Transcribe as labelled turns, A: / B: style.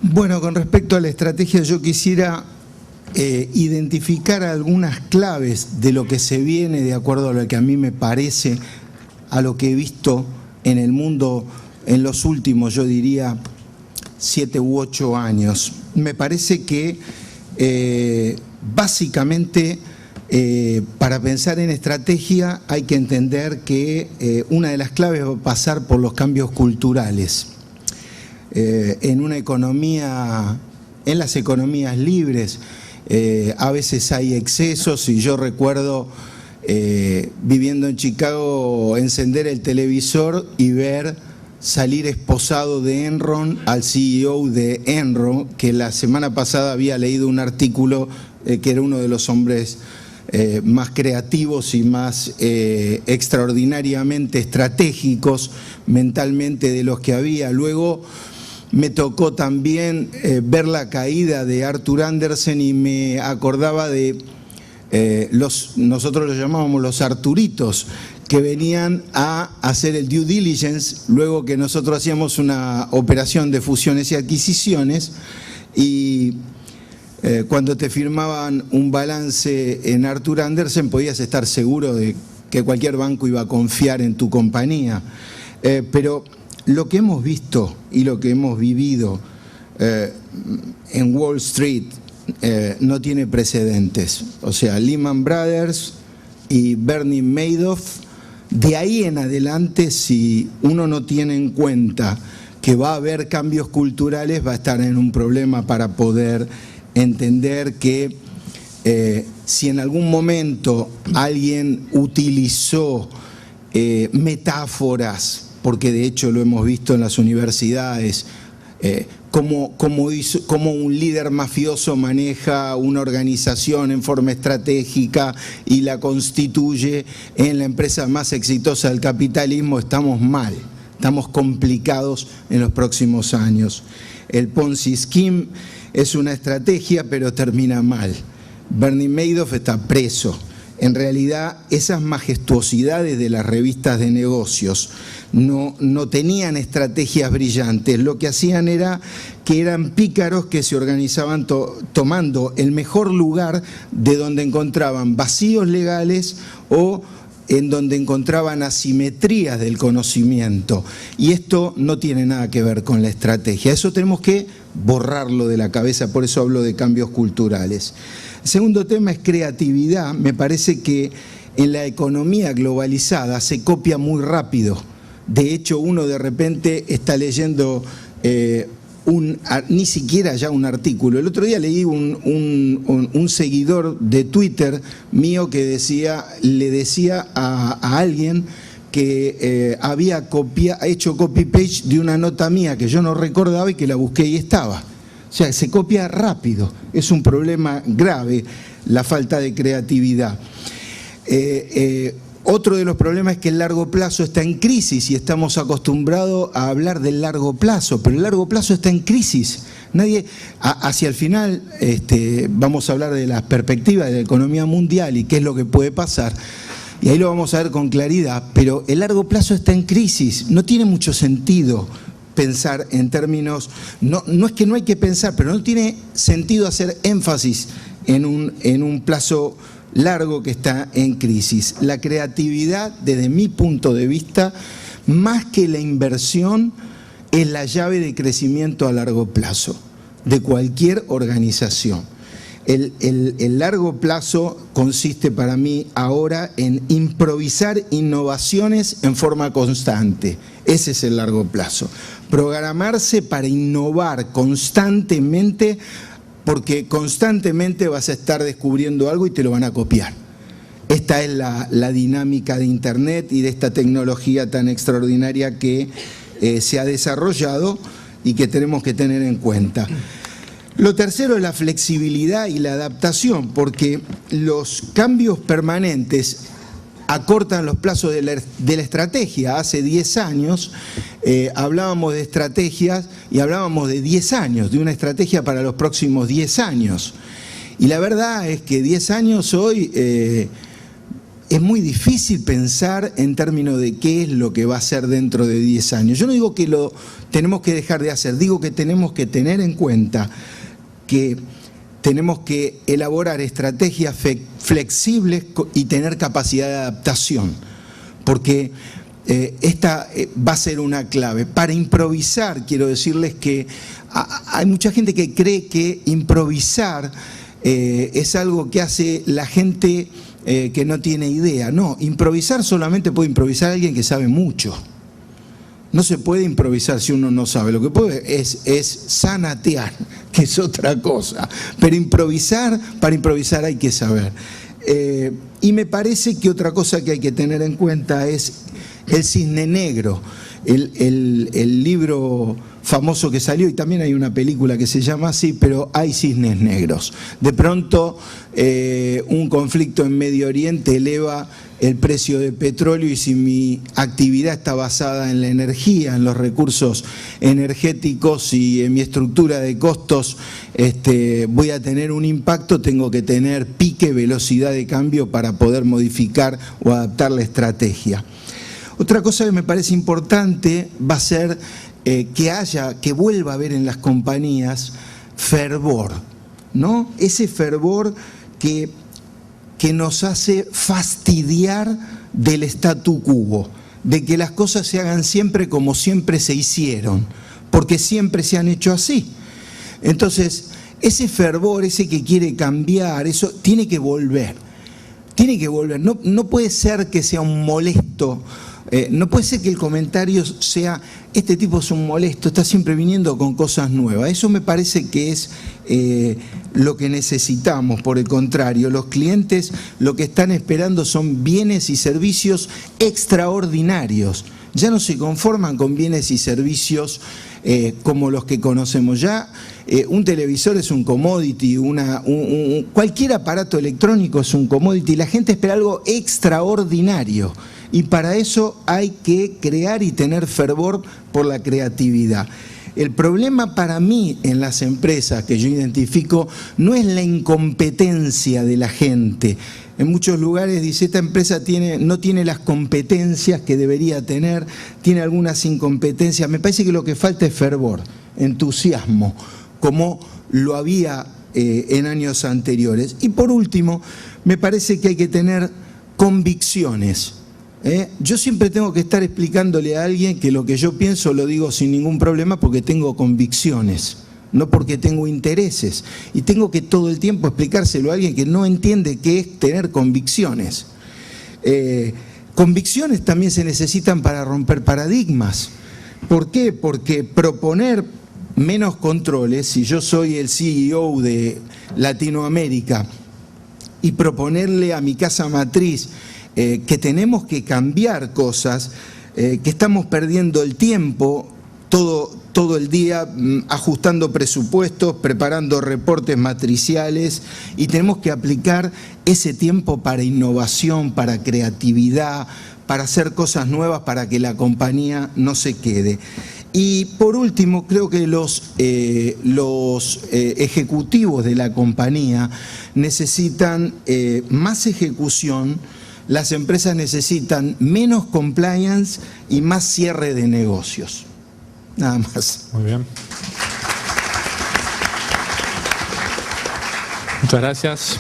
A: Bueno, con respecto a la estrategia, yo quisiera identificar algunas claves de lo que se viene, de acuerdo a lo que a mí me parece, a lo que he visto en el mundo en los últimos, yo diría, 7 u 8 años. Me parece que básicamente para pensar en estrategia hay que entender que una de las claves va a pasar por los cambios culturales. En una economía, en las economías libres, a veces hay excesos, y yo recuerdo viviendo en Chicago encender el televisor y ver salir esposado de Enron al CEO de Enron, que la semana pasada había leído un artículo que era uno de los hombres más creativos y más extraordinariamente estratégicos mentalmente de los que había. Luego me tocó también ver la caída de Arthur Andersen y me acordaba de nosotros los llamábamos los Arturitos, que venían a hacer el due diligence luego que nosotros hacíamos una operación de fusiones y adquisiciones, y cuando te firmaban un balance en Arthur Andersen podías estar seguro de que cualquier banco iba a confiar en tu compañía. Pero lo que hemos visto y lo que hemos vivido en Wall Street no tiene precedentes. O sea, Lehman Brothers y Bernie Madoff, de ahí en adelante, si uno no tiene en cuenta que va a haber cambios culturales, va a estar en un problema para poder entender que si en algún momento alguien utilizó metáforas, porque de hecho lo hemos visto en las universidades, cómo un líder mafioso maneja una organización en forma estratégica y la constituye en la empresa más exitosa del capitalismo, estamos mal, estamos complicados en los próximos años. El Ponzi Scheme es una estrategia, pero termina mal. Bernie Madoff está preso. En realidad, esas majestuosidades de las revistas de negocios no tenían estrategias brillantes. Lo que hacían era que eran pícaros que se organizaban tomando el mejor lugar de donde encontraban vacíos legales o en donde encontraban asimetrías del conocimiento. Y esto no tiene nada que ver con la estrategia. Eso tenemos que borrarlo de la cabeza, por eso hablo de cambios culturales. El segundo tema es creatividad. Me parece que en la economía globalizada se copia muy rápido. De hecho, uno de repente está leyendo ni siquiera ya un artículo. El otro día leí un seguidor de Twitter mío que le decía a alguien que había hecho copy-paste de una nota mía que yo no recordaba y que la busqué y estaba. O sea, se copia rápido. Es un problema grave la falta de creatividad. Otro de los problemas es que el largo plazo está en crisis y estamos acostumbrados a hablar del largo plazo, pero el largo plazo está en crisis. Hacia el final vamos a hablar de las perspectivas de la economía mundial y qué es lo que puede pasar, y ahí lo vamos a ver con claridad, pero el largo plazo está en crisis. No tiene mucho sentido pensar en términos, no es que no hay que pensar, pero no tiene sentido hacer énfasis en un plazo largo que está en crisis. La creatividad, desde mi punto de vista, más que la inversión, es la llave de crecimiento a largo plazo de cualquier organización. El largo plazo consiste para mí ahora en improvisar innovaciones en forma constante. Ese es el largo plazo. Programarse para innovar constantemente, porque constantemente vas a estar descubriendo algo y te lo van a copiar. Esta es la dinámica de Internet y de esta tecnología tan extraordinaria que se ha desarrollado y que tenemos que tener en cuenta. Lo tercero es la flexibilidad y la adaptación, porque los cambios permanentes acortan los plazos de la estrategia. Hace 10 años hablábamos de estrategias y hablábamos de 10 años, de una estrategia para los próximos 10 años. Y la verdad es que 10 años hoy es muy difícil pensar en términos de qué es lo que va a ser dentro de 10 años. Yo no digo que lo tenemos que dejar de hacer, digo que tenemos que tener en cuenta que tenemos que elaborar estrategias flexibles y tener capacidad de adaptación, porque esta va a ser una clave. Para improvisar, quiero decirles que hay mucha gente que cree que improvisar es algo que hace la gente que no tiene idea. No, improvisar solamente puede improvisar alguien que sabe mucho. No se puede improvisar si uno no sabe. Lo que puede es sanatear, que es otra cosa. Pero improvisar, para improvisar hay que saber. Y me parece que otra cosa que hay que tener en cuenta es El Cisne Negro, el libro famoso que salió, y también hay una película que se llama así, pero hay cisnes negros. De pronto un conflicto en Medio Oriente eleva el precio de petróleo, y si mi actividad está basada en la energía, en los recursos energéticos y en mi estructura de costos, voy a tener un impacto, tengo que tener pique, velocidad de cambio para poder modificar o adaptar la estrategia. Otra cosa que me parece importante va a ser que vuelva a haber en las compañías fervor, ¿no? Ese fervor que nos hace fastidiar del statu quo, de que las cosas se hagan siempre como siempre se hicieron, porque siempre se han hecho así. Entonces, ese fervor, ese que quiere cambiar, eso tiene que volver. Tiene que volver. No puede ser que sea un molesto. No puede ser que el comentario sea, este tipo es un molesto, está siempre viniendo con cosas nuevas. Eso me parece que es lo que necesitamos. Por el contrario, los clientes lo que están esperando son bienes y servicios extraordinarios. Ya no se conforman con bienes y servicios como los que conocemos. Ya un televisor es un commodity, cualquier aparato electrónico es un commodity. La gente espera algo extraordinario. Y para eso hay que crear y tener fervor por la creatividad. El problema para mí en las empresas que yo identifico no es la incompetencia de la gente. En muchos lugares dice, esta empresa no tiene las competencias que debería tener, tiene algunas incompetencias. Me parece que lo que falta es fervor, entusiasmo, como lo había en años anteriores. Y por último, me parece que hay que tener convicciones. Yo siempre tengo que estar explicándole a alguien que lo que yo pienso lo digo sin ningún problema porque tengo convicciones, no porque tengo intereses. Y tengo que todo el tiempo explicárselo a alguien que no entiende qué es tener convicciones. Convicciones también se necesitan para romper paradigmas. ¿Por qué? Porque proponer menos controles, si yo soy el CEO de Latinoamérica y proponerle a mi casa matriz que tenemos que cambiar cosas, que estamos perdiendo el tiempo todo el día ajustando presupuestos, preparando reportes matriciales, y tenemos que aplicar ese tiempo para innovación, para creatividad, para hacer cosas nuevas, para que la compañía no se quede. Y por último, creo que los ejecutivos de la compañía necesitan más ejecución. Las empresas necesitan menos compliance y más cierre de negocios. Nada más.
B: Muy bien. Muchas gracias.